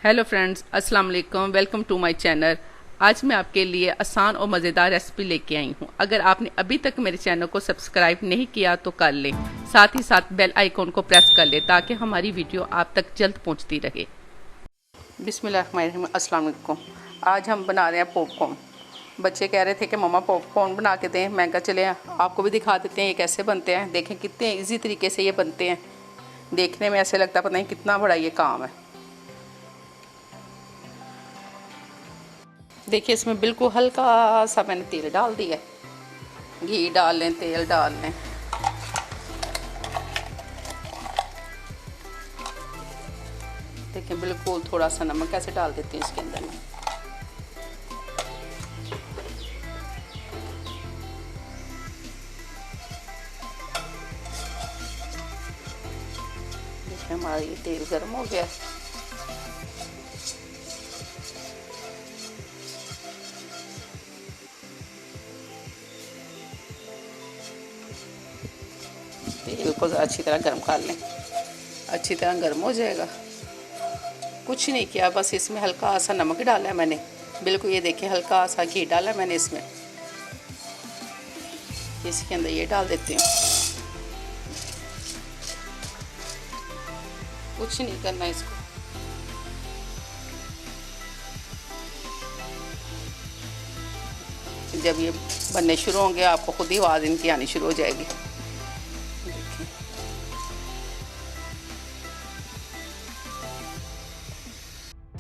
Hello friends, अस्सलाम वालेकुम। Welcome to my channel. आज मैं आपके लिए आसान और मज़ेदार रेसिपी लेके आई हूँ। अगर आपने अभी तक मेरे चैनल को सब्सक्राइब नहीं किया तो कर लें, साथ ही साथ बेल आइकॉन को प्रेस कर लें ताकि हमारी वीडियो आप तक जल्द पहुँचती रहे। बिस्मिल्लाहिर्रहमानिर्रहीम। अस्सलाम वालेकुम। आज हम बना रहे हैं पॉपकॉर्न। बच्चे कह रहे थे कि मम्मा पॉपकॉर्न बना के दें। मैं कहा चले आपको भी दिखा देते हैं ये कैसे बनते हैं। देखें कितने ईजी तरीके से ये बनते हैं। देखने में ऐसे लगता पता नहीं कितना बड़ा ये काम है। देखिए इसमें बिल्कुल हल्का सा मैंने तेल डाल दिया। घी डाल लें, तेल डाल लें। देखिए बिल्कुल थोड़ा सा नमक ऐसे डाल देती हूँ इसके अंदर में। देखिए हमारा ये तेल गर्म हो गया। तेल को अच्छी तरह गर्म कर लें। अच्छी तरह गर्म हो जाएगा। कुछ नहीं किया, बस इसमें हल्का सा नमक डाला है मैंने। बिल्कुल ये देखिए हल्का सा घी डाला है मैंने इसमें। इसके अंदर ये डाल देती हूँ। कुछ नहीं करना इसको। जब ये बनने शुरू होंगे आपको खुद ही आवाज़ इनकी आनी शुरू हो जाएगी।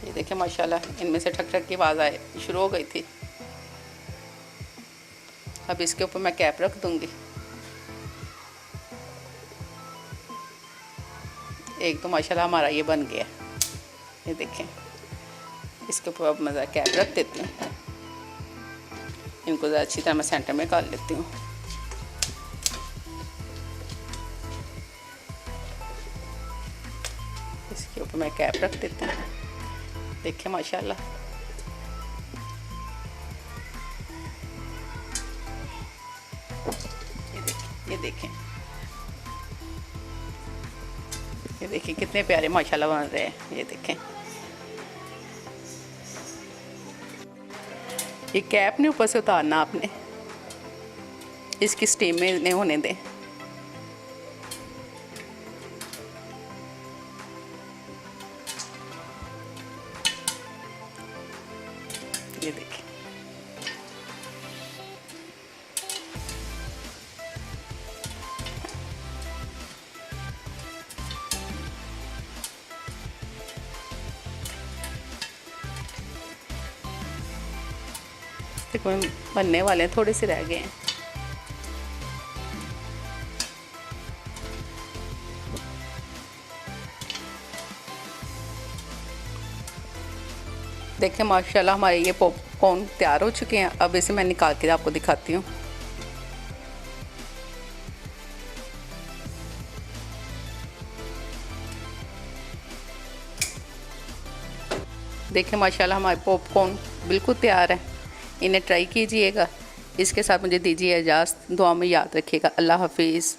ये देखिए माशाल्लाह इनमें से ठक ठक की आवाज़ आए शुरू हो गई थी। अब इसके ऊपर मैं कैप रख दूंगी। एक तो माशाल्लाह हमारा ये बन गया। ये देखें इसके ऊपर अब मैं कैप रख देती हूँ। इनको ज़रा अच्छी तरह मैं सेंटर में कर लेती हूँ। इसके ऊपर मैं कैप रख देती हूँ। देखिए माशाल्लाह ये देखें ये देखिए कितने प्यारे माशाल्लाह बन रहे हैं। ये देखें ये कैप नहीं ऊपर से उतारना आपने, इसकी स्टीम में नहीं होने दें। ये देखिए देखो बनने वाले हैं, थोड़े से रह गए हैं। देखें माशाल्लाह हमारे ये पॉपकॉर्न तैयार हो चुके हैं। अब इसे मैं निकाल के आपको दिखाती हूँ। देखें माशाल्लाह हमारे पॉपकॉर्न बिल्कुल तैयार है। इन्हें ट्राई कीजिएगा। इसके साथ मुझे दीजिए इजाज़त। दुआ में याद रखिएगा। अल्लाह हाफिज़।